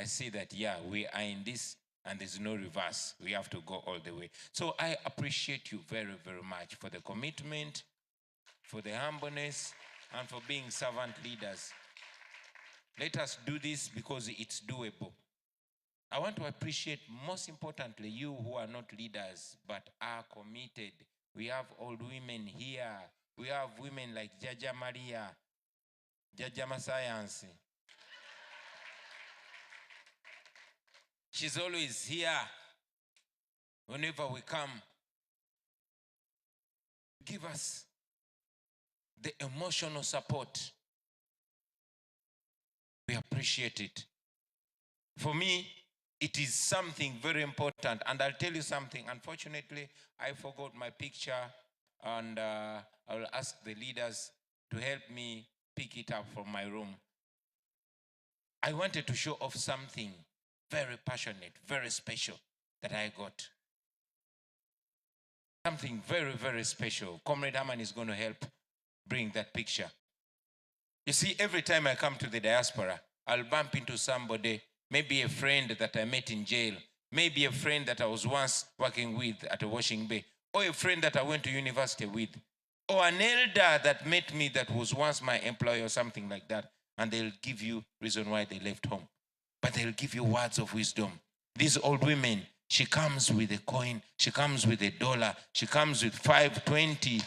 I see that, yeah, we are in this and there's no reverse. We have to go all the way. So I appreciate you very, very much for the commitment, for the humbleness, and for being servant leaders. Let us do this because it's doable. I want to appreciate, most importantly, you who are not leaders but are committed. We have old women here. We have women like Jaja Maria, Jaja Masayansi. She's always here whenever we come. Give us the emotional support. We appreciate it. For me, it is something very important. And I'll tell you something. Unfortunately, I forgot my picture, and I will ask the leaders to help me pick it up from my room. I wanted to show off something very passionate, very special that I got. Something very, very special. Comrade Haman is going to help bring that picture. You see, every time I come to the diaspora, I'll bump into somebody, maybe a friend that I met in jail, maybe a friend that I was once working with at a washing bay, or a friend that I went to university with, or an elder that met me that was once my employee or something like that, and they'll give you reason why they left home. But they'll give you words of wisdom. These old women, she comes with a coin, she comes with $1, she comes with $5, $20,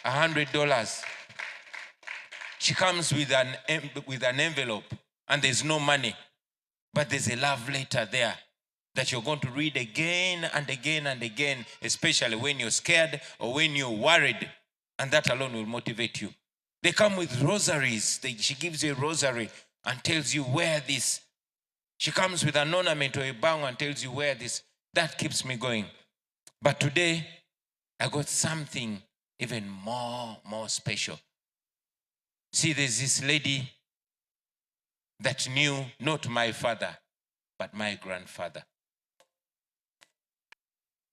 $100. She comes with an envelope, and there's no money, but there's a love letter there that you're going to read again and again and again, especially when you're scared or when you're worried, and that alone will motivate you. They come with rosaries. She gives you a rosary and tells you, wear this. She comes with an ornament or a bang and tells you, wear this. That keeps me going. But today, I got something even more special. See, there's this lady that knew not my father, but my grandfather.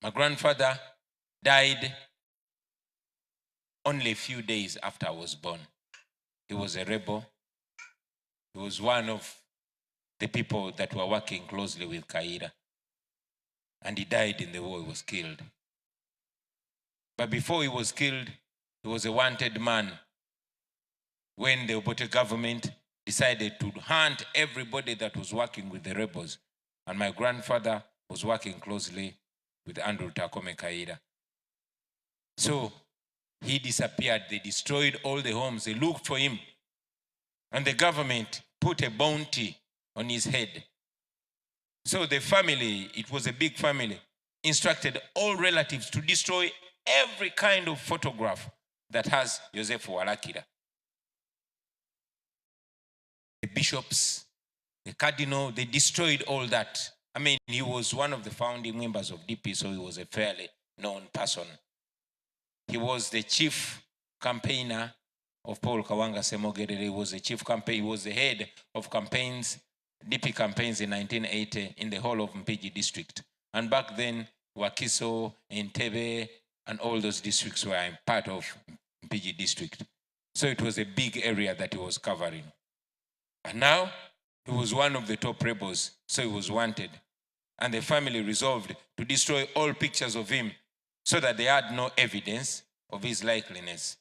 My grandfather died only a few days after I was born. He was a rebel. He was one of the people that were working closely with Kaira. And he died in the war. He was killed. But before he was killed, he was a wanted man. When the Obote government decided to hunt everybody that was working with the rebels. And my grandfather was working closely with Andrew Takome Kaira. So he disappeared. They destroyed all the homes. They looked for him. And the government put a bounty on his head. So the family, it was a big family, instructed all relatives to destroy every kind of photograph that has Joseph Walakira. The bishops, the cardinal, they destroyed all that. I mean, he was one of the founding members of DP, so he was a fairly known person. He was the chief campaigner of Paul Kawanga Semogere. He was the chief campaign, he was the head of campaigns, DP campaigns in 1980 in the whole of Mpigi district. And back then, Wakiso, Entebbe, and all those districts were part of Mpigi district. So it was a big area that he was covering. And now, he was one of the top rebels, so he was wanted. And the family resolved to destroy all pictures of him so that they had no evidence of his likeliness.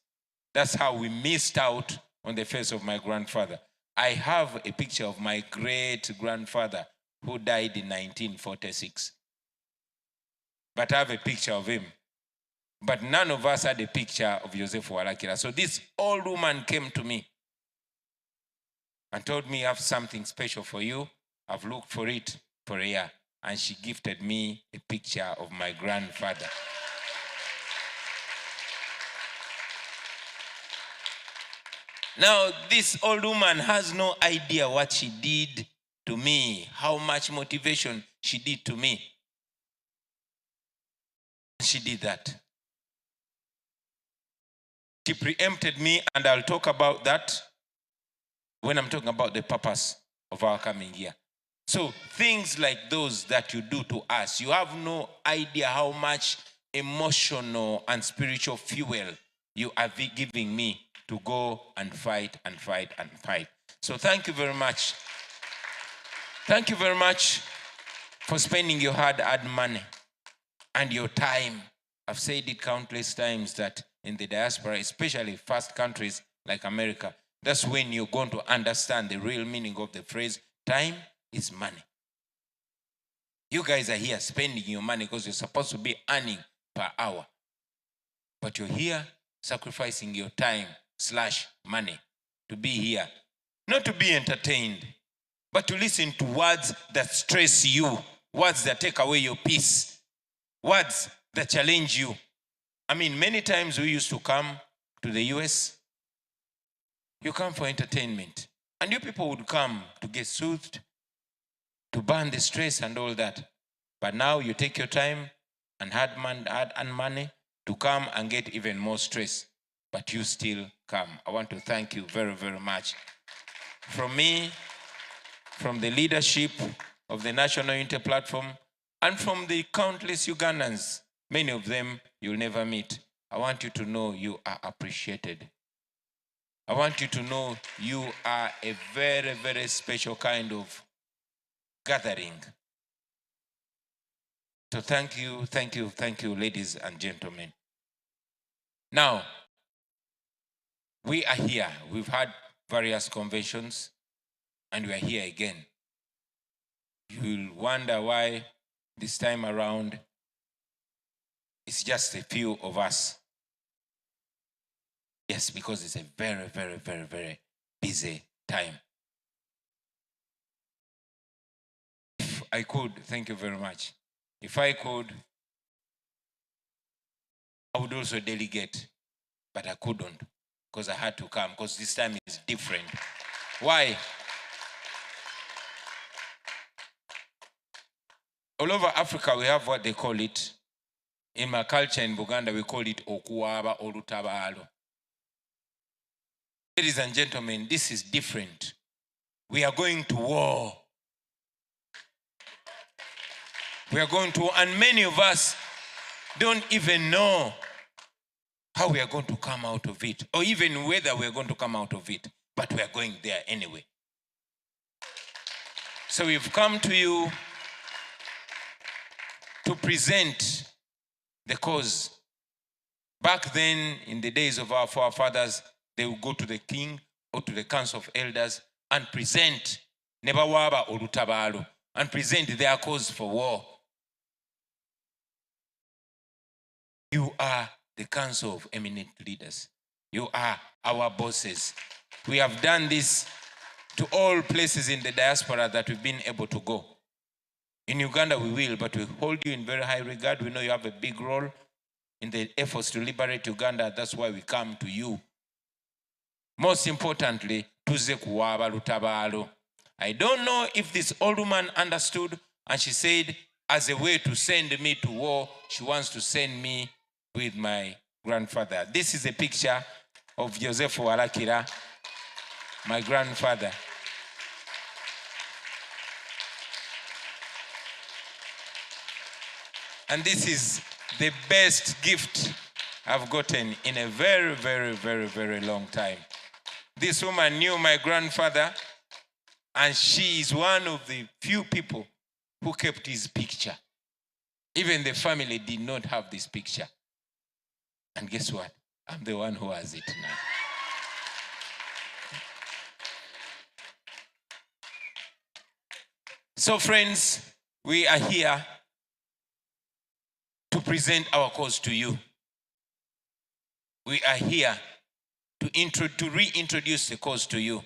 That's how we missed out on the face of my grandfather. I have a picture of my great-grandfather who died in 1946. But I have a picture of him. But none of us had a picture of Joseph Walakira. So this old woman came to me and told me, I have something special for you. I've looked for it for a year. And she gifted me a picture of my grandfather. Now, this old woman has no idea what she did to me, how much motivation she did to me. She did that. She preempted me, and I'll talk about that when I'm talking about the purpose of our coming here. So things like those that you do to us, you have no idea how much emotional and spiritual fuel you are giving me to go and fight and fight and fight. So thank you very much. Thank you very much for spending your hard-earned money and your time. I've said it countless times that in the diaspora, especially first countries like America, that's when you're going to understand the real meaning of the phrase, time is money. You guys are here spending your money because you're supposed to be earning per hour. But you're here sacrificing your time / money to be here. Not to be entertained, but to listen to words that stress you, words that take away your peace, words that challenge you. I mean, many times we used to come to the US, you come for entertainment, and you people would come to get soothed, to burn the stress and all that. But now you take your time and hard earned money to come and get even more stress, but you still come. I want to thank you very, very much. From me, from the leadership of the National Unity Platform, and from the countless Ugandans, many of them you'll never meet, I want you to know you are appreciated. I want you to know you are a very, very special kind of gathering. So thank you, ladies and gentlemen. Now, we are here. We've had various conventions, and we are here again. You'll wonder why this time around it's just a few of us. Yes, because it's a very, very, very, very busy time. If I could, thank you very much. If I could, I would also delegate, but I couldn't because I had to come because this time is different. Why? All over Africa, we have what they call it. In my culture in Uganda, we call it okuwaba olutabalo. Ladies and gentlemen, this is different. We are going to war. We are going to, and many of us don't even know how we are going to come out of it, or even whether we are going to come out of it, but we are going there anyway. So we've come to you to present the cause. Back then, in the days of our forefathers, they would go to the king or to the council of elders and present nebawaba olutabalo and present their cause for war. You are the council of eminent leaders. You are our bosses. We have done this to all places in the diaspora that we've been able to go. In Uganda we will, but we hold you in very high regard. We know you have a big role in the efforts to liberate Uganda. That's why we come to you. Most importantly, tuze kuwaba lutabalo. I don't know if this old woman understood, and she said, as a way to send me to war, she wants to send me with my grandfather. This is a picture of Joseph Warakira, my grandfather. And this is the best gift I've gotten in a very, very, very, very long time. This woman knew my grandfather, and she is one of the few people who kept his picture. Even the family did not have this picture. And guess what? I'm the one who has it now. So friends, we are here to present our cause to you. We are here to reintroduce the cause to you.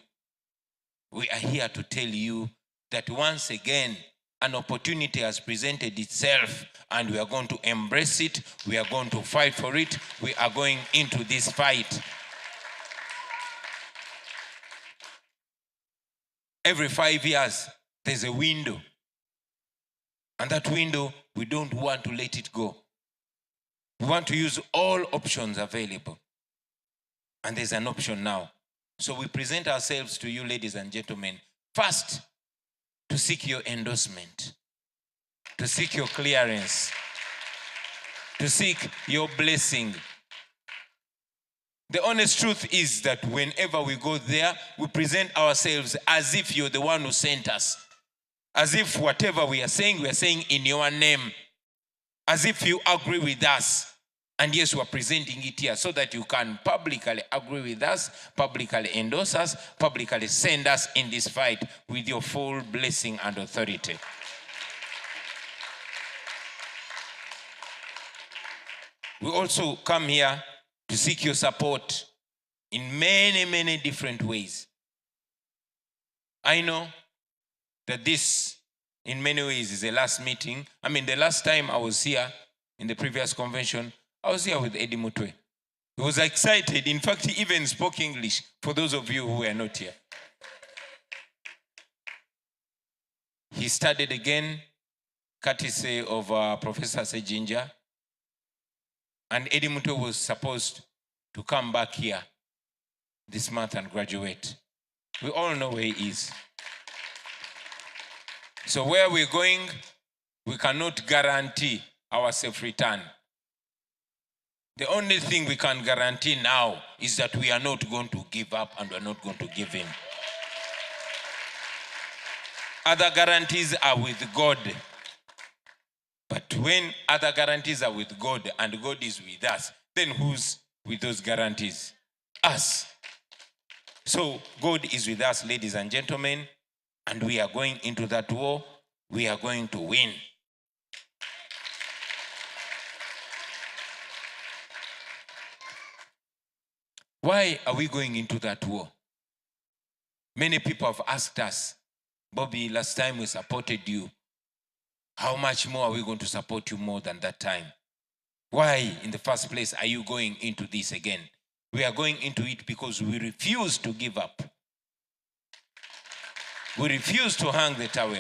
We are here to tell you that once again, an opportunity has presented itself, and we are going to embrace it. We are going to fight for it. We are going into this fight. Every 5 years, there's a window. And that window, we don't want to let it go. We want to use all options available. And there's an option now. So we present ourselves to you, ladies and gentlemen, first, to seek your endorsement, to seek your clearance, to seek your blessing. The honest truth is that whenever we go there, we present ourselves as if you're the one who sent us. As if whatever we are saying in your name. As if you agree with us. And yes, we are presenting it here so that you can publicly agree with us, publicly endorse us, publicly send us in this fight with your full blessing and authority. We also come here to seek your support in many, many different ways. I know that this, in many ways, is the last meeting. I mean, the last time I was here in the previous convention, I was here with Eddie Mutwe. He was excited. In fact, he even spoke English, for those of you who are not here. He studied again, courtesy of Professor Sejinja. And Eddie Mutwe was supposed to come back here this month and graduate. We all know where he is. So where we're going, we cannot guarantee our safe return. The only thing we can guarantee now is that we are not going to give up and we are not going to give in. Other guarantees are with God. But when other guarantees are with God and God is with us, then who's with those guarantees? Us. So God is with us, ladies and gentlemen, and we are going into that war. We are going to win. Why are we going into that war? Many people have asked us, Bobby, last time we supported you. How much more are we going to support you more than that time? Why, in the first place, are you going into this again? We are going into it because we refuse to give up. We refuse to hang the towel.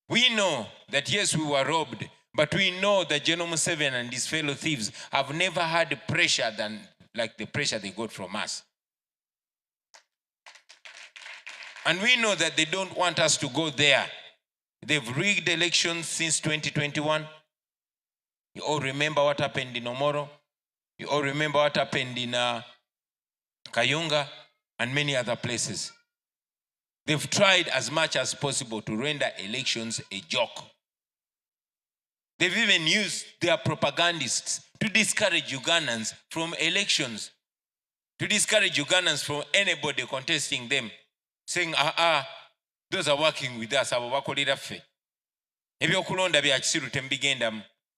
We know that, yes, we were robbed, but we know that General Museveni and his fellow thieves have never had pressure like the pressure they got from us. And we know that they don't want us to go there. They've rigged elections since 2021. You all remember what happened in Omoro. You all remember what happened in Kayunga and many other places. They've tried as much as possible to render elections a joke. They've even used their propagandists to discourage Ugandans from elections, to discourage Ugandans from anybody contesting them, saying, those are working with us.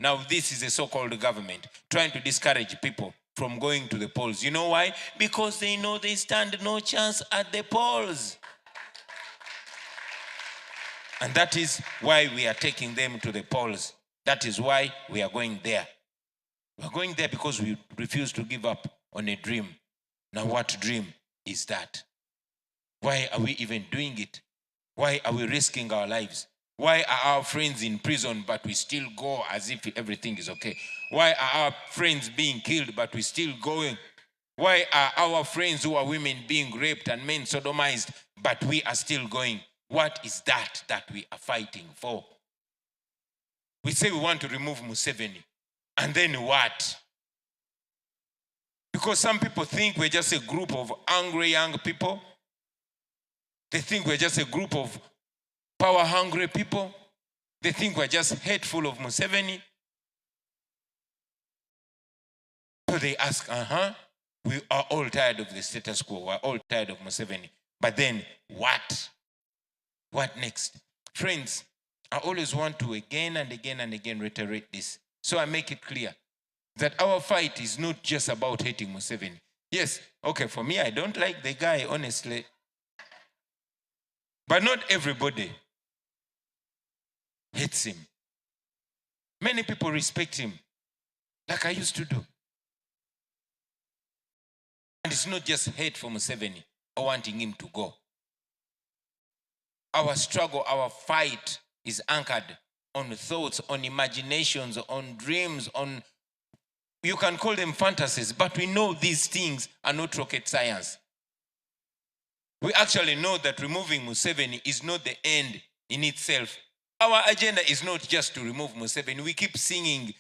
Now this is a so-called government trying to discourage people from going to the polls. You know why? Because they know they stand no chance at the polls. And that is why we are taking them to the polls. That is why we are going there. We are going there because we refuse to give up on a dream. Now what dream is that? Why are we even doing it? Why are we risking our lives? Why are our friends in prison but we still go as if everything is okay? Why are our friends being killed but we still going? Why are our friends who are women being raped and men sodomized but we are still going? What is that we are fighting for? We say we want to remove Museveni. And then what? Because some people think we're just a group of angry young people. They think we're just a group of power-hungry people. They think we're just hateful of Museveni. So they ask, we are all tired of the status quo. We're all tired of Museveni. But then what? What next? Friends, I always want to again and again and again reiterate this. So I make it clear that our fight is not just about hating Museveni. Yes, okay, for me, I don't like the guy, honestly. But not everybody hates him. Many people respect him, like I used to do. And it's not just hate for Museveni or wanting him to go. Our struggle, our fight is anchored on thoughts, on imaginations, on dreams, on, you can call them fantasies, but we know these things are not rocket science. We actually know that removing Museveni is not the end in itself. Our agenda is not just to remove Museveni. We keep singing,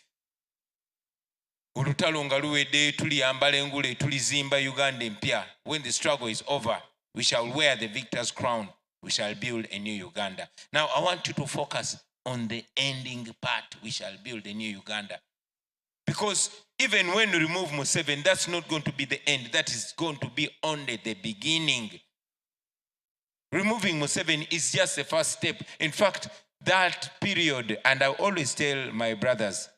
Olutalo luwedde tuliyambala engule tulizimba Uganda empya. When the struggle is over, we shall wear the victor's crown. we shall build a new Uganda. Now, I want you to focus on the ending part. We shall build a new Uganda. Because even when we remove Museveni, that's not going to be the end. That is going to be only the beginning. Removing Museveni is just the first step. In fact, that period, and I always tell my brothers,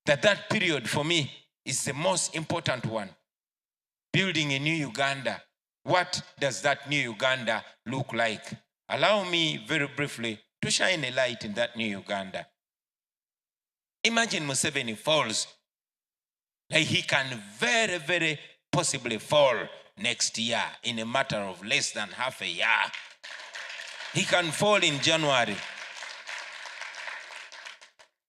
that period for me is the most important one. Building a new Uganda. What does that new Uganda look like? Allow me very briefly to shine a light in that new Uganda. Imagine Museveni falls. Like he can very, very possibly fall next year in a matter of less than half a year. He can fall in January.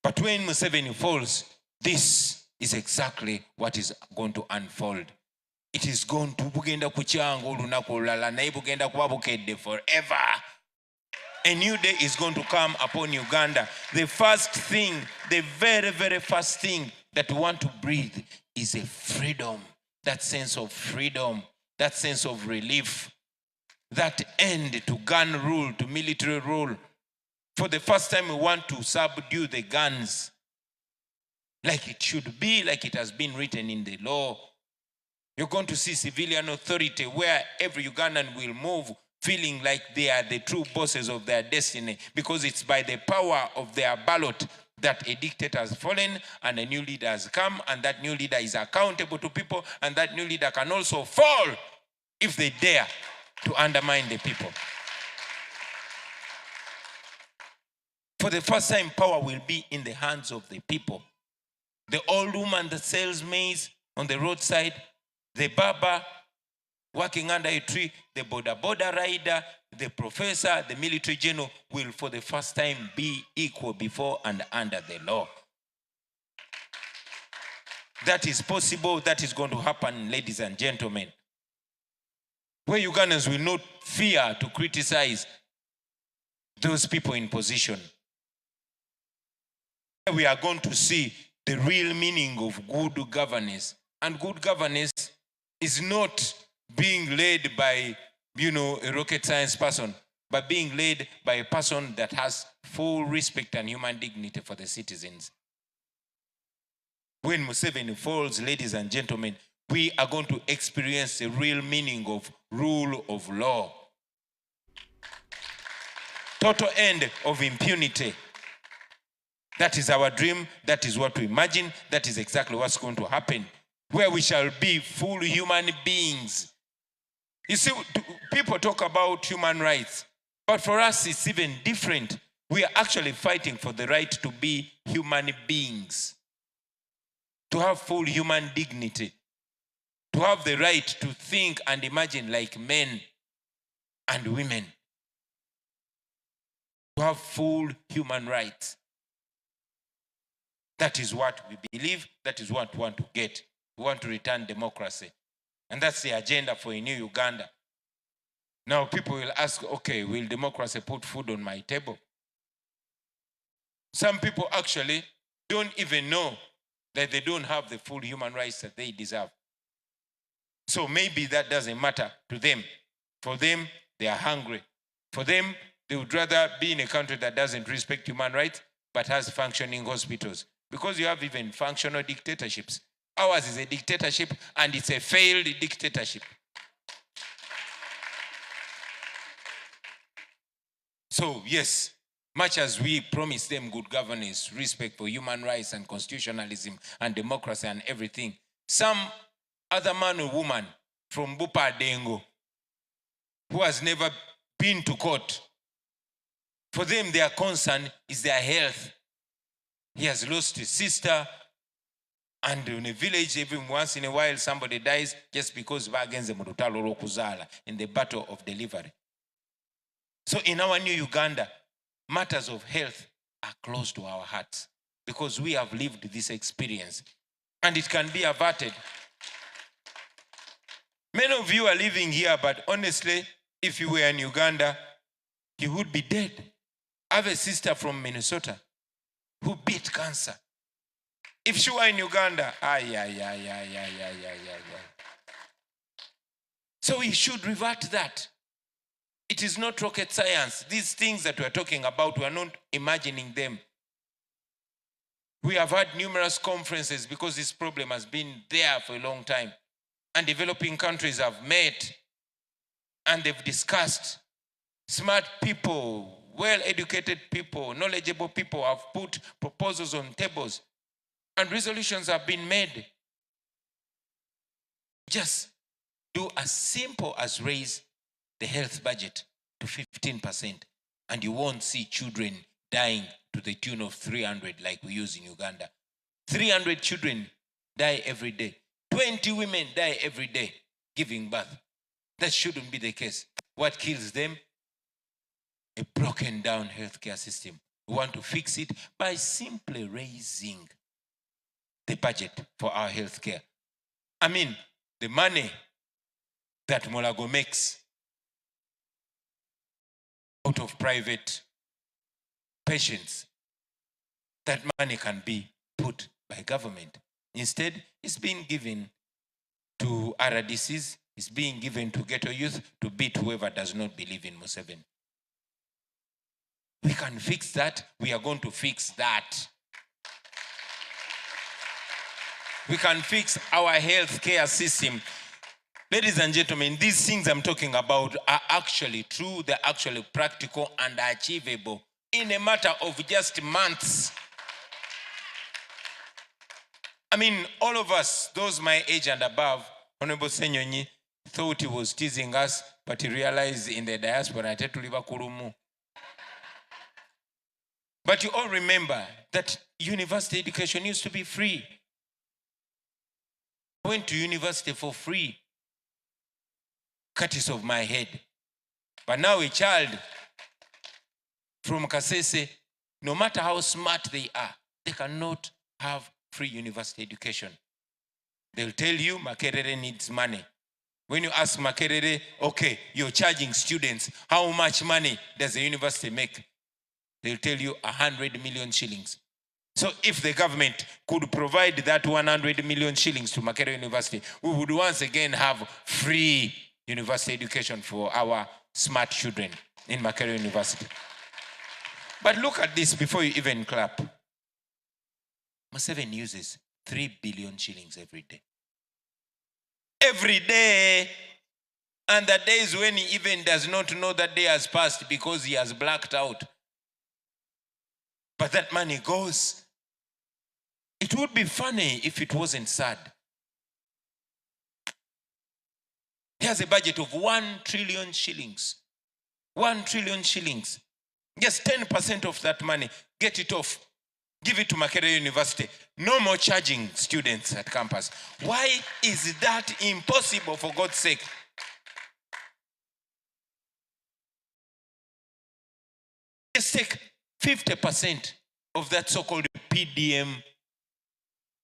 But when Museveni falls, this is exactly what is going to unfold. It is going to bugenda kuchanga olunaku olulala naye bugenda kuba bukedde forever. A new day is going to come upon Uganda. The first thing, the very, very first thing that we want to breathe is a freedom. That sense of freedom, that sense of relief, that end to gun rule, to military rule. For the first time, we want to subdue the guns like it should be, like it has been written in the law. You're going to see civilian authority where every Ugandan will move feeling like they are the true bosses of their destiny, because it's by the power of their ballot that a dictator has fallen and a new leader has come, and that new leader is accountable to people, and that new leader can also fall if they dare to undermine the people. For the first time, power will be in the hands of the people. The old woman that sells maize on the roadside, the barber working under a tree, the border rider, the professor, the military general will for the first time be equal before and under the law. That is possible. That is going to happen, ladies and gentlemen. Where Ugandans will not fear to criticize those people in position. We are going to see the real meaning of good governance. And good governance is not being led by, a rocket science person, but being led by a person that has full respect and human dignity for the citizens. When Museveni falls, ladies and gentlemen, we are going to experience the real meaning of rule of law. Total end of impunity. That is our dream. That is what we imagine. That is exactly what's going to happen. Where we shall be full human beings. You see, people talk about human rights, but for us it's even different. We are actually fighting for the right to be human beings, to have full human dignity, to have the right to think and imagine like men and women, to have full human rights. That is what we believe. That is what we want to get. We want to return democracy. And that's the agenda for a new Uganda. Now people will ask, okay, will democracy put food on my table? Some people actually don't even know that they don't have the full human rights that they deserve. So maybe that doesn't matter to them. For them, they are hungry. For them, they would rather be in a country that doesn't respect human rights but has functioning hospitals. Because you have even functional dictatorships. Ours is a dictatorship, and it's a failed dictatorship. So yes, much as we promise them good governance, respect for human rights and constitutionalism and democracy and everything, some other man or woman from Bupa Dengo who has never been to court, for them their concern is their health. He has lost his sister, and in a village, even once in a while, somebody dies just because in the battle of delivery. So in our new Uganda, matters of health are close to our hearts because we have lived this experience, and it can be averted. Many of you are living here, but honestly, if you were in Uganda, you would be dead. I have a sister from Minnesota who beat cancer. If she were in Uganda, So we should revert that. It is not rocket science. These things that we're talking about, we're not imagining them. We have had numerous conferences because this problem has been there for a long time. And developing countries have met and they've discussed. Smart people, well-educated people, knowledgeable people have put proposals on tables and resolutions have been made. Just do as simple as raise the health budget to 15% and you won't see children dying to the tune of 300 like we use in Uganda. 300 children die every day. 20 women die every day giving birth. That shouldn't be the case. What kills them? A broken down healthcare system. We want to fix it by simply raising the budget for our healthcare. I mean, the money that Molago makes out of private patients, that money can be put by government. Instead, it's being given to RDCs, it's being given to ghetto youth to beat whoever does not believe in Museveni. We can fix that. We are going to fix that. We can fix our healthcare system. Ladies and gentlemen, these things I'm talking about are actually true, they're actually practical and achievable in a matter of just months. I mean, all of us, those my age and above, Honorable Senyonyi thought he was teasing us, but he realized in the diaspora, but you all remember that university education used to be free. I went to university for free, courtesy of my head. But now a child from Kasese, no matter how smart they are, they cannot have free university education. They'll tell you Makerere needs money. When you ask Makerere, okay, you're charging students, how much money does the university make? They'll tell you 100 million shillings. So if the government could provide that 100 million shillings to Makerere University, we would once again have free university education for our smart children in Makerere University. But look at this before you even clap. Museveni uses 3 billion shillings every day. Every day. And the days when he even does not know that day has passed because he has blacked out. But that money goes. It would be funny if it wasn't sad. He has a budget of 1 trillion shillings. 1 trillion shillings. Just 10% of that money. Get it off. Give it to Makerere University. No more charging students at campus. Why is that impossible, for God's sake? Just take 50% of that so-called PDM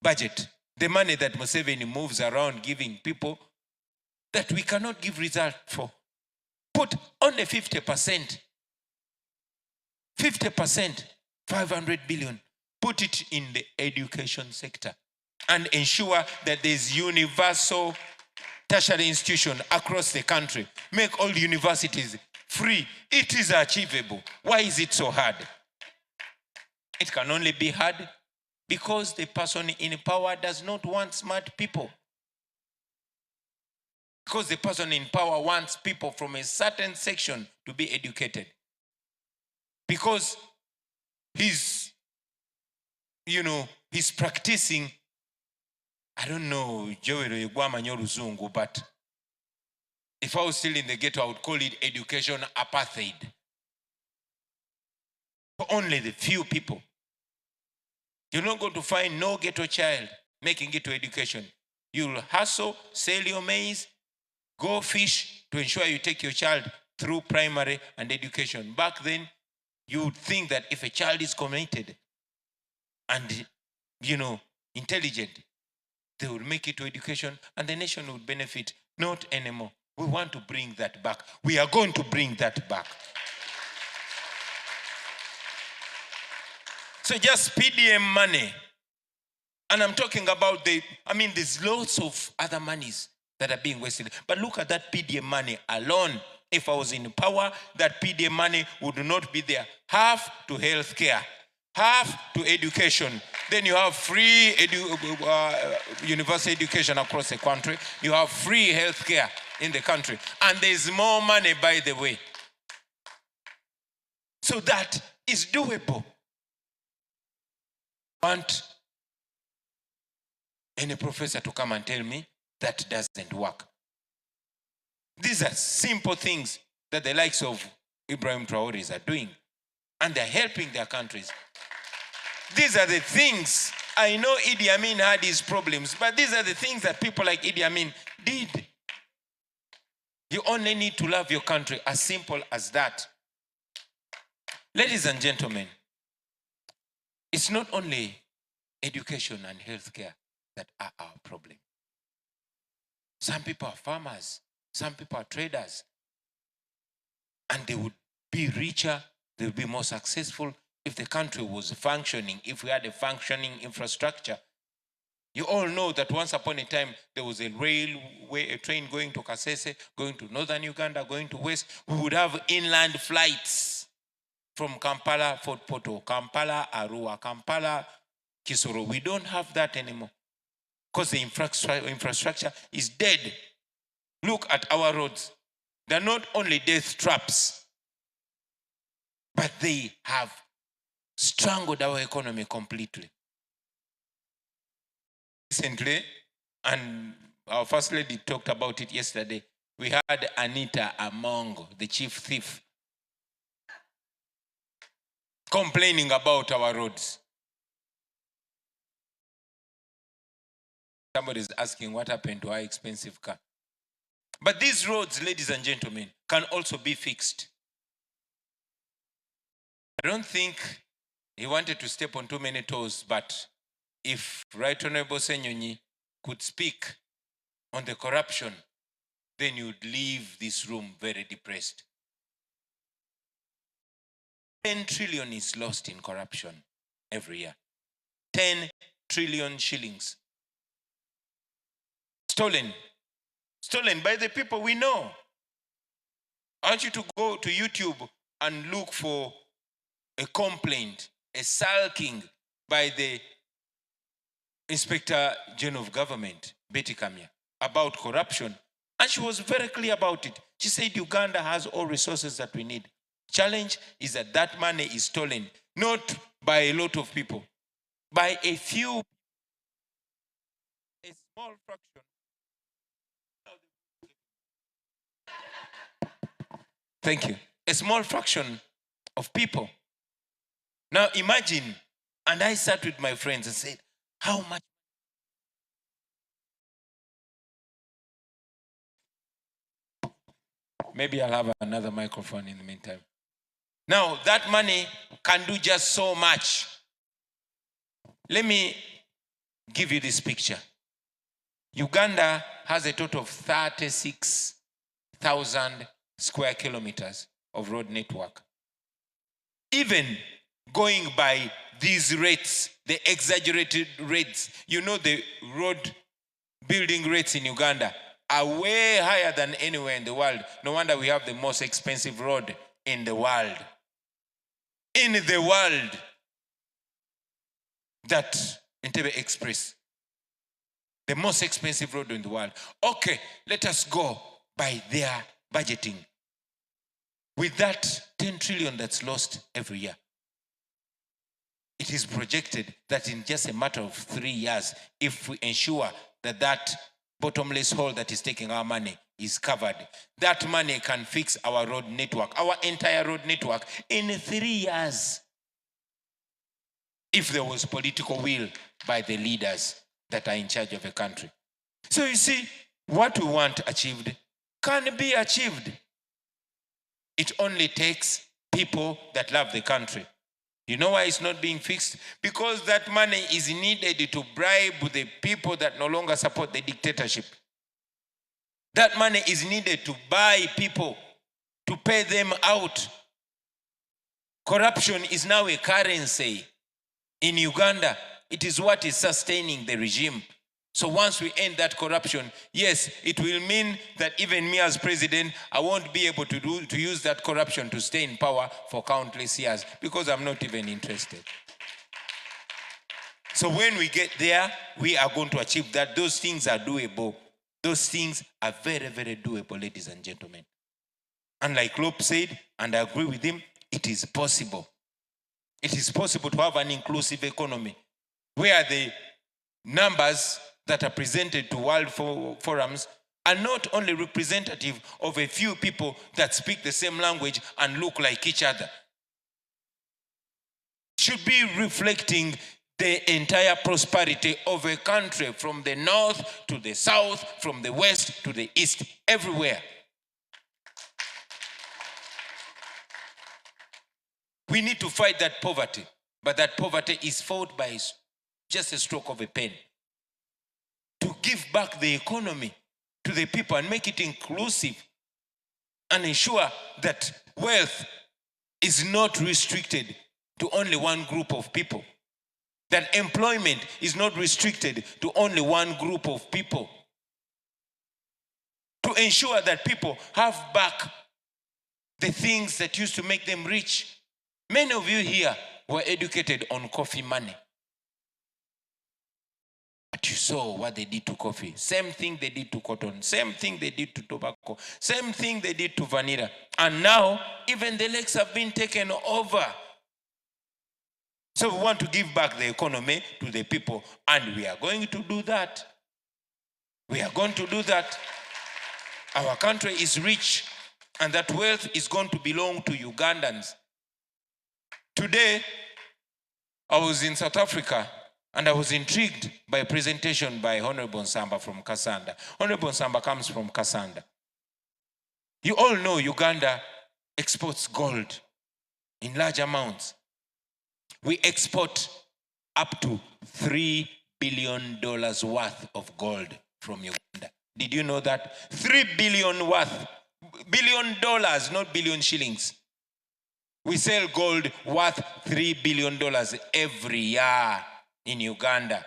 budget, the money that Museveni moves around giving people that we cannot give result for. Put only 50%. 50%, 500 billion. Put it in the education sector and ensure that there's universal tertiary institution across the country. Make all universities free. It is achievable. Why is it so hard? It can only be hard because the person in power does not want smart people. Because the person in power wants people from a certain section to be educated. Because he's practicing, I don't know, but if I was still in the ghetto, I would call it education apartheid. For only the few people. You're not going to find no ghetto child making it to education. You'll hustle, sell your maize, go fish to ensure you take your child through primary and education. Back then, you would think that if a child is committed and, intelligent, they would make it to education and the nation would benefit. Not anymore. We want to bring that back. We are going to bring that back. So just PDM money. And I'm talking about there's lots of other monies that are being wasted. But look at that PDM money alone. if I was in power, that PDM money would not be there. Half to health care, half to education. Then you have free university education across the country. You have free health care in the country. And there's more money, by the way. So that is doable. I want any professor to come and tell me that doesn't work. These are simple things that the likes of Ibrahim Traore's are doing. And they're helping their countries. These are the things. I know Idi Amin had his problems, but these are the things that people like Idi Amin did. You only need to love your country, as simple as that. Ladies and gentlemen, it's not only education and healthcare that are our problem. Some people are farmers, some people are traders, and they would be richer, they would be more successful if the country was functioning, if we had a functioning infrastructure. You all know that once upon a time, there was a railway, a train going to Kasese, going to northern Uganda, going to west. We would have inland flights from Kampala, Fort Portal, Kampala, Arua, Kampala, Kisoro. We don't have that anymore because the infrastructure is dead. Look at our roads. They're not only death traps, but they have strangled our economy completely. Recently, and our First Lady talked about it yesterday, we had Anita Amongo, the chief thief, complaining about our roads. Somebody's asking what happened to our expensive car. But these roads, ladies and gentlemen, can also be fixed. I don't think he wanted to step on too many toes, but if Right Honorable Senyonyi could speak on the corruption, then you'd leave this room very depressed. 10 trillion is lost in corruption every year. 10 trillion shillings. Stolen by the people we know. I want you to go to YouTube and look for a complaint, a sulking by the Inspector General of Government, Betty Kamya, about corruption. And she was very clear about it. She said Uganda has all resources that we need. Challenge is that that money is stolen, not by a lot of people, by a few, a small fraction. Thank you. A small fraction of people. Now imagine, and I sat with my friends and said, how much? Maybe I'll have another microphone in the meantime. Now that money can do just so much. Let me give you this picture. Uganda has a total of 36,000 square kilometers of road network. Even going by these rates, the exaggerated rates, you know the road building rates in Uganda are way higher than anywhere in the world. No wonder we have the most expensive road in the world. In the world, that Entebbe Express, the most expensive road in the world. Okay, let us go by their budgeting. With that 10 trillion that's lost every year, it is projected that in just a matter of 3 years, if we ensure that that bottomless hole that is taking our money is covered, that money can fix our road network, our entire road network, in 3 years. If there was political will by the leaders that are in charge of a country. So you see, what we want achieved can be achieved. It only takes people that love the country. You know why it's not being fixed? Because that money is needed to bribe the people that no longer support the dictatorship. That money is needed to buy people, to pay them out. Corruption is now a currency in Uganda. It is what is sustaining the regime. So once we end that corruption, yes, it will mean that even me as president, I won't be able to use that corruption to stay in power for countless years because I'm not even interested. So when we get there, we are going to achieve that. Those things are doable. Those things are very, very doable, ladies and gentlemen. And like Lope said, and I agree with him, it is possible. It is possible to have an inclusive economy where the numbers that are presented to world forums are not only representative of a few people that speak the same language and look like each other. Should be reflecting the entire prosperity of a country from the north to the south, from the west to the east, everywhere. We need to fight that poverty, but that poverty is fought by just a stroke of a pen. To give back the economy to the people and make it inclusive and ensure that wealth is not restricted to only one group of people. That employment is not restricted to only one group of people. To ensure that people have back the things that used to make them rich. Many of you here were educated on coffee money. But you saw what they did to coffee. Same thing they did to cotton. Same thing they did to tobacco. Same thing they did to vanilla. And now, even the lakes have been taken over. So we want to give back the economy to the people. And we are going to do that. We are going to do that. Our country is rich. And that wealth is going to belong to Ugandans. Today, I was in South Africa. And I was intrigued by a presentation by Honorable Nsamba from Kasanda. Honorable Nsamba comes from Kasanda. You all know Uganda exports gold in large amounts. We export up to $3 billion worth of gold from Uganda. Did you know that? $3 billion worth. $1 billion, not billion shillings. We sell gold worth $3 billion every year. In Uganda,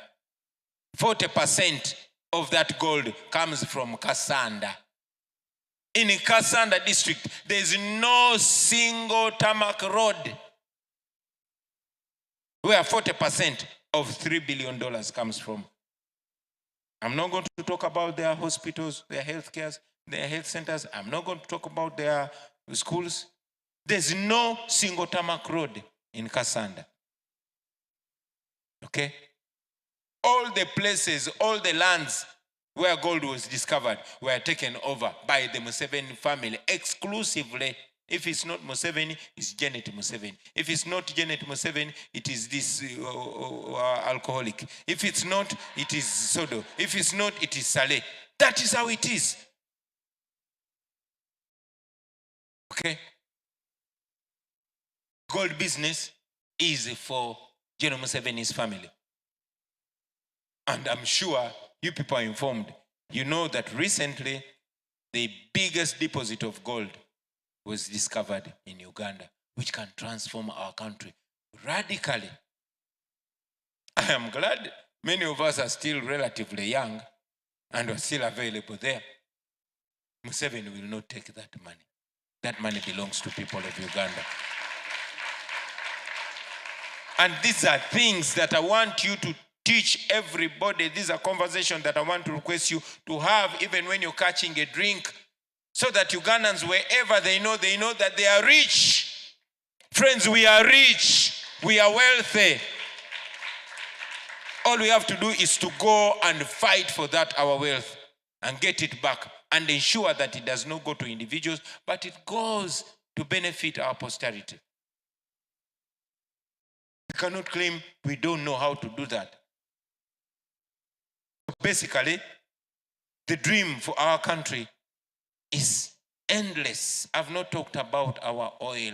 40% of that gold comes from Kasanda. In Kasanda district, there is no single tarmac road where 40% of $3 billion comes from. I'm not going to talk about their hospitals, their health cares, their health centers. I'm not going to talk about their schools. There's no single tarmac road in Kasanda. Okay? All the places, all the lands where gold was discovered were taken over by the Museveni family exclusively. If it's not Museveni, it's Janet Museveni. If it's not Janet Museveni, it is this alcoholic. If it's not, it is Sodo. If it's not, it is Saleh. That is how it is. Okay? Gold business is for General Museveni's family. And I'm sure you people are informed. You know that recently, the biggest deposit of gold was discovered in Uganda, which can transform our country radically. I am glad many of us are still relatively young and are still available there. Museveni will not take that money. That money belongs to people of Uganda. And these are things that I want you to teach everybody. These are conversations that I want to request you to have even when you're catching a drink, so that Ugandans, wherever they know that they are rich. Friends, we are rich. We are wealthy. All we have to do is to go and fight for that, our wealth, and get it back and ensure that it does not go to individuals, but it goes to benefit our posterity. We cannot claim we don't know how to do that. Basically, the dream for our country is endless. I've not talked about our oil.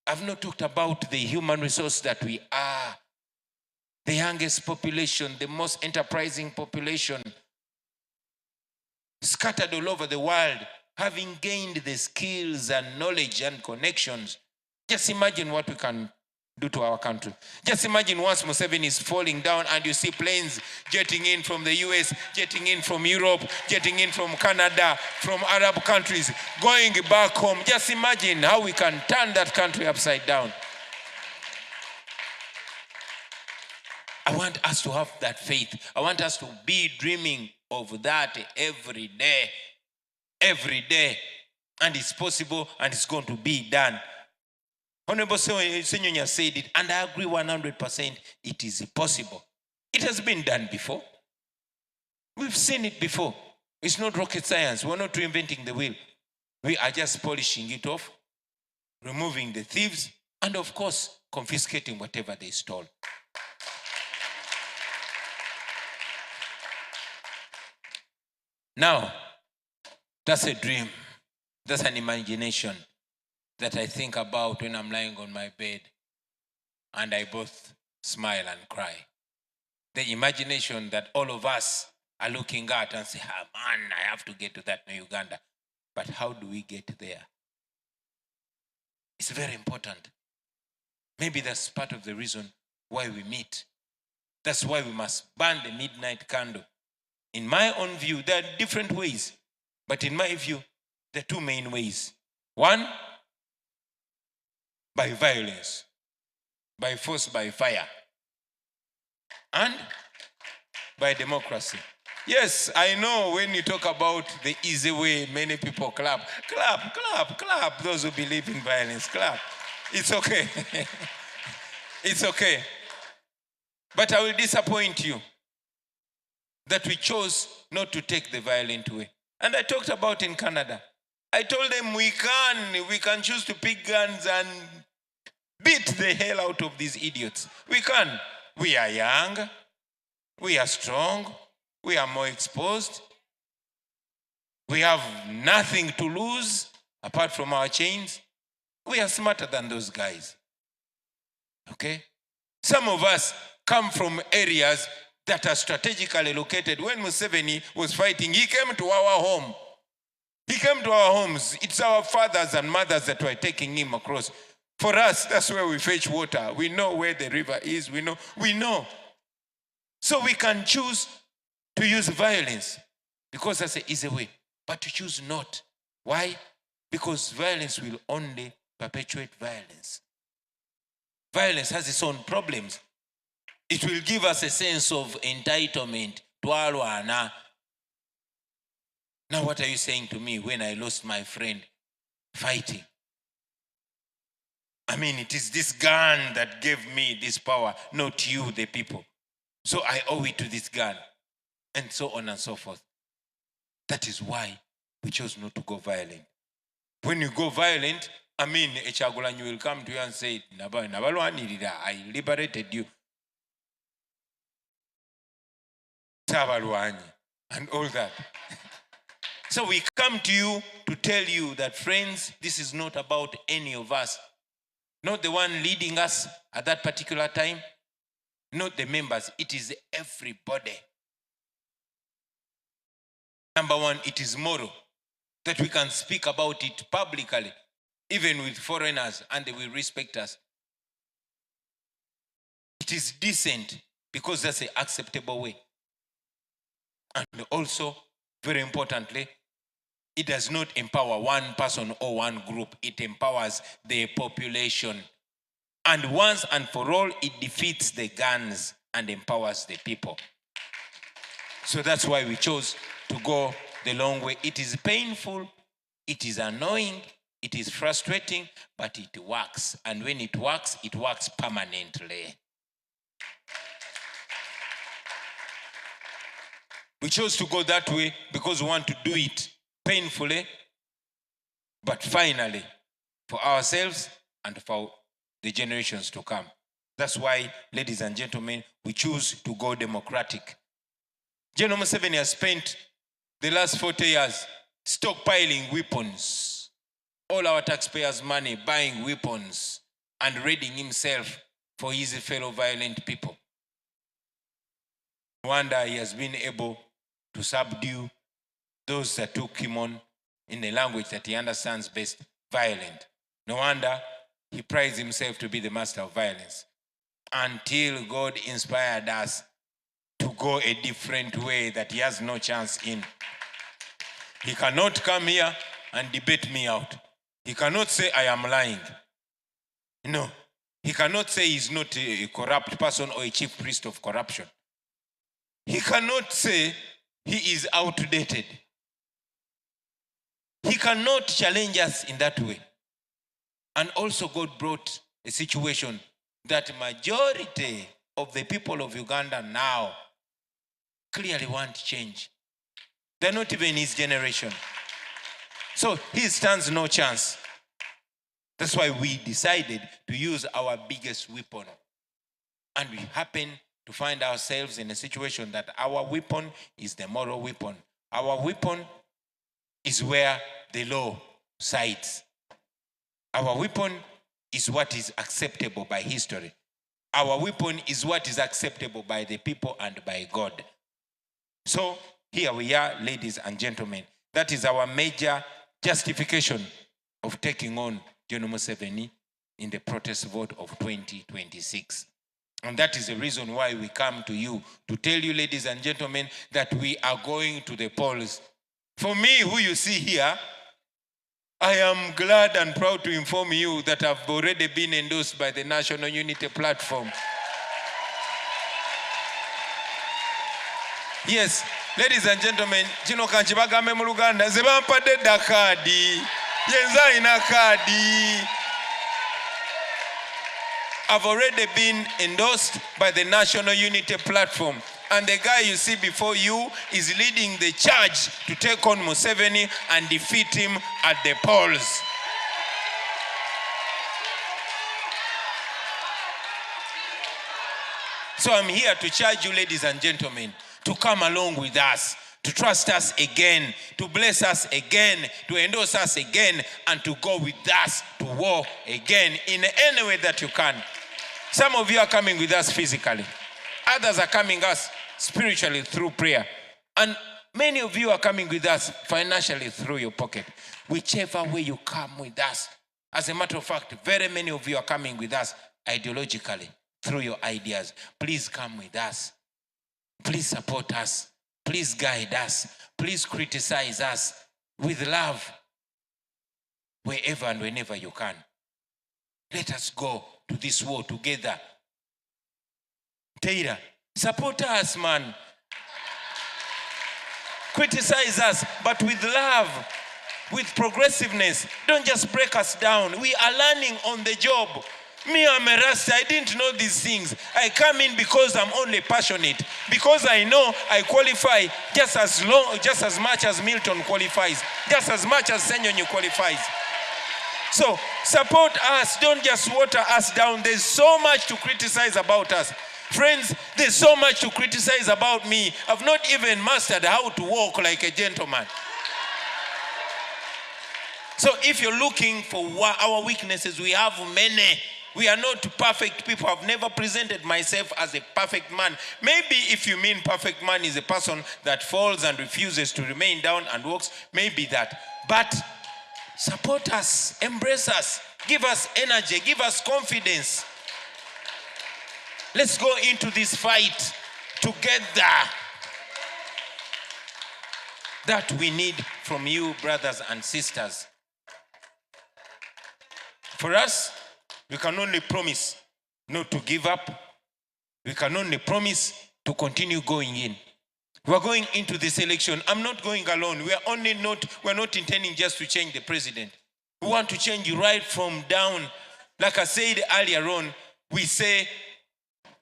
I've not talked about the human resource that we are. The youngest population, the most enterprising population, scattered all over the world, having gained the skills and knowledge and connections. Just imagine what we can do to our country. Just imagine once Museveni is falling down and you see planes jetting in from the US, jetting in from Europe, jetting in from Canada, from Arab countries, going back home. Just imagine how we can turn that country upside down. I want us to have that faith. I want us to be dreaming of that every day. Every day. And it's possible and it's going to be done. Honorable Senyonya said it, and I agree 100%. It is possible. It has been done before. We've seen it before. It's not rocket science. We're not reinventing the wheel. We are just polishing it off, removing the thieves, and of course, confiscating whatever they stole. Now, that's a dream. That's an imagination that I think about when I'm lying on my bed and I both smile and cry. The imagination that all of us are looking at and say, ah, man, I have to get to that New Uganda. But how do we get there? It's very important. Maybe that's part of the reason why we meet. That's why we must burn the midnight candle. In my own view, there are different ways. But in my view, there are two main ways. One, by violence, by force, by fire, and by democracy. Yes, I know when you talk about the easy way, many people clap. Clap, clap, clap. Those who believe in violence, clap. It's okay. It's okay. But I will disappoint you that we chose not to take the violent way. And I talked about in Canada. I told them we can choose to pick guns and beat the hell out of these idiots. We can. We are young. We are strong. We are more exposed. We have nothing to lose apart from our chains. We are smarter than those guys. Okay? Some of us come from areas that are strategically located. When Museveni was fighting, he came to our home. He came to our homes. It's our fathers and mothers that were taking him across. For us, that's where we fetch water. We know where the river is. We know. So we can choose to use violence because that's the easy way. But to choose not. Why? Because violence will only perpetuate violence. Violence has its own problems. It will give us a sense of entitlement. Now what are you saying to me when I lost my friend fighting? I mean, it is this gun that gave me this power, not you, the people. So I owe it to this gun. And so on and so forth. That is why we chose not to go violent. When you go violent, I mean, Echagulanyi will come to you and say, I liberated you. And all that. So we come to you to tell you that, friends, this is not about any of us. Not the one leading us at that particular time. Not the members. It is everybody. Number one, it is moral that we can speak about it publicly, even with foreigners, and they will respect us. It is decent because that's an acceptable way. And also, very importantly, it does not empower one person or one group. It empowers the population. And once and for all, it defeats the guns and empowers the people. So that's why we chose to go the long way. It is painful, it is annoying, it is frustrating, but it works. And when it works permanently. We chose to go that way because we want to do it painfully, but finally, for ourselves and for the generations to come. That's why, ladies and gentlemen, we choose to go democratic. General Museveni has spent the last 40 years stockpiling weapons, all our taxpayers' money buying weapons and readying himself for his fellow violent people. No wonder he has been able to subdue those that took him on in a language that he understands best, violent. No wonder he prides himself to be the master of violence until God inspired us to go a different way that he has no chance in. He cannot come here and debate me out. He cannot say I am lying. No. He cannot say he's not a corrupt person or a chief priest of corruption. He cannot say he is outdated. He cannot challenge us in that way. And also God brought a situation that majority of the people of Uganda now clearly want change. They're not even his generation. So he stands no chance. That's why we decided to use our biggest weapon. And we happen to find ourselves in a situation that our weapon is the moral weapon. Our weapon is where the law sides. Our weapon is what is acceptable by history. Our weapon is what is acceptable by the people and by God. So here we are, ladies and gentlemen. That is our major justification of taking on General Museveni in the protest vote of 2026. And that is the reason why we come to you to tell you, ladies and gentlemen, that we are going to the polls. For me, who you see here, I am glad and proud to inform you that I've already been endorsed by the National Unity Platform. Yes, ladies and gentlemen, kino kanchibagambe mu Uganda ze bampadde dda kaadi. Yenza ina kaadi. I've already been endorsed by the National Unity Platform. And the guy you see before you is leading the charge to take on Museveni and defeat him at the polls. So I'm here to charge you, ladies and gentlemen, to come along with us, to trust us again, to bless us again, to endorse us again, and to go with us to war again in any way that you can. Some of you are coming with us physically. Others are coming us spiritually through prayer. And many of you are coming with us financially through your pocket. Whichever way you come with us. As a matter of fact, very many of you are coming with us ideologically through your ideas. Please come with us. Please support us. Please guide us. Please criticize us with love wherever and whenever you can. Let us go to this war together. Taylor, support us, man. Criticize us, but with love, with progressiveness. Don't just break us down. We are learning on the job. Me, I'm a Rasta. I didn't know these things. I come in because I'm only passionate. Because I know I qualify just as much as Milton qualifies. Just as much as Senyonyi qualifies. So, support us. Don't just water us down. There's so much to criticize about us. Friends, there's so much to criticize about me. I've not even mastered how to walk like a gentleman. So if you're looking for our weaknesses, we have many. We are not perfect people. I've never presented myself as a perfect man. Maybe if you mean perfect man is a person that falls and refuses to remain down and walks, maybe that. But support us, embrace us, give us energy, give us confidence. Let's go into this fight together. That we need from you, brothers and sisters. For us, we can only promise not to give up. We can only promise to continue going in. We're going into this election. I'm not going alone. We're not intending just to change the president. We want to change right from down. Like I said earlier on, we say,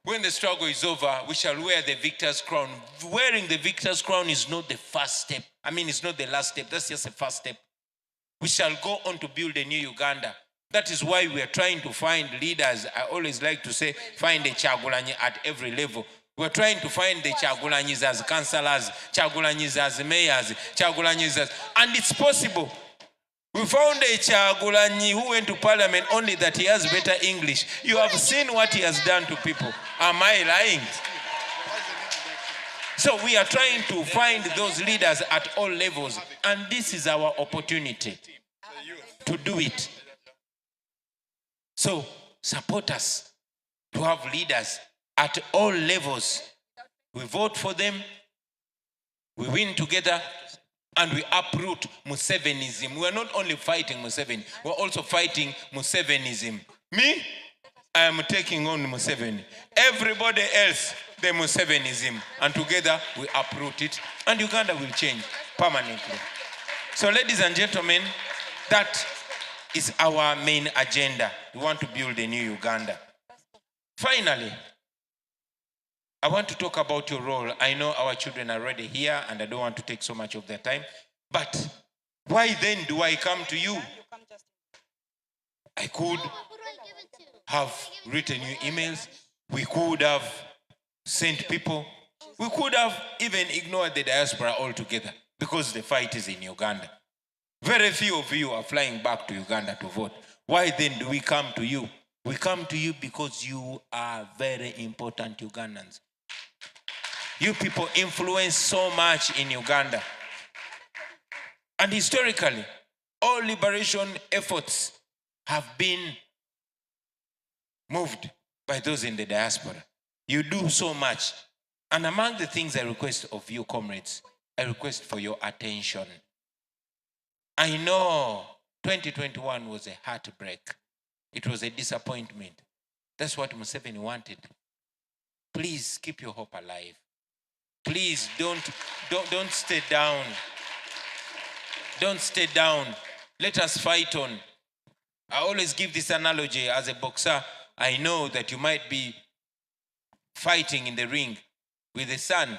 when the struggle is over, we shall wear the victor's crown. Wearing the victor's crown is not the first step. I mean, it's not the last step. That's just the first step. We shall go on to build a new Uganda. That is why we are trying to find leaders. I always like to say, find a Chagulanyi at every level. We're trying to find the Chagulanyis as councillors, Chagulanyis as mayors, Chagulanyis as... And it's possible. We found a Chagulanyi who went to parliament only that he has better English. You have seen what he has done to people. Am I lying? So we are trying to find those leaders at all levels. And this is our opportunity to do it. So support us to have leaders at all levels. We vote for them, we win together, and we uproot Musevenism. We are not only fighting Museveni, we are also fighting Musevenism. Me, I am taking on Museveni. Everybody else, the Musevenism. And together we uproot it, and Uganda will change permanently. So ladies and gentlemen, that is our main agenda. We want to build a new Uganda. Finally, I want to talk about your role. I know our children are already here and I don't want to take so much of their time. But why then do I come to you? I could have written you emails. We could have sent people. We could have even ignored the diaspora altogether because the fight is in Uganda. Very few of you are flying back to Uganda to vote. Why then do we come to you? We come to you because you are very important Ugandans. You people influence so much in Uganda. And historically, all liberation efforts have been moved by those in the diaspora. You do so much. And among the things I request of you, comrades, I request for your attention. I know 2021 was a heartbreak. It was a disappointment. That's what Museveni wanted. Please keep your hope alive. Please don't stay down. Don't stay down. Let us fight on. I always give this analogy as a boxer. I know that you might be fighting in the ring with the son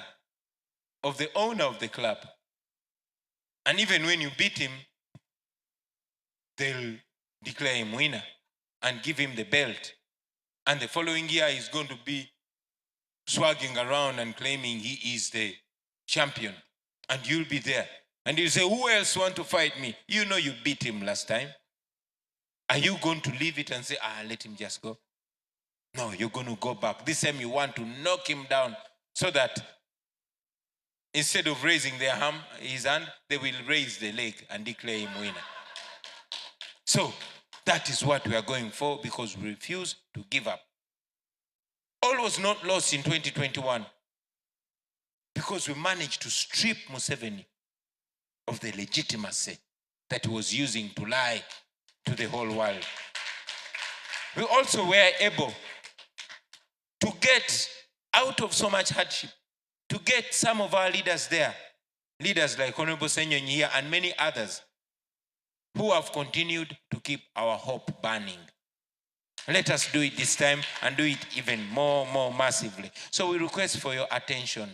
of the owner of the club. And even when you beat him, they'll declare him winner and give him the belt. And the following year, he's going to be swagging around and claiming he is the champion. And you'll be there. And you'll say, who else want to fight me? You know you beat him last time. Are you going to leave it and say, let him just go? No, you're going to go back. This time you want to knock him down so that instead of raising his hand, they will raise the leg and declare him winner. So that is what we are going for because we refuse to give up. All was not lost in 2021 because we managed to strip Museveni of the legitimacy that he was using to lie to the whole world. We also were able to get out of so much hardship, to get some of our leaders there, leaders like Honorable Senyonyi here and many others who have continued to keep our hope burning. Let us do it this time and do it even more massively. So we request for your attention.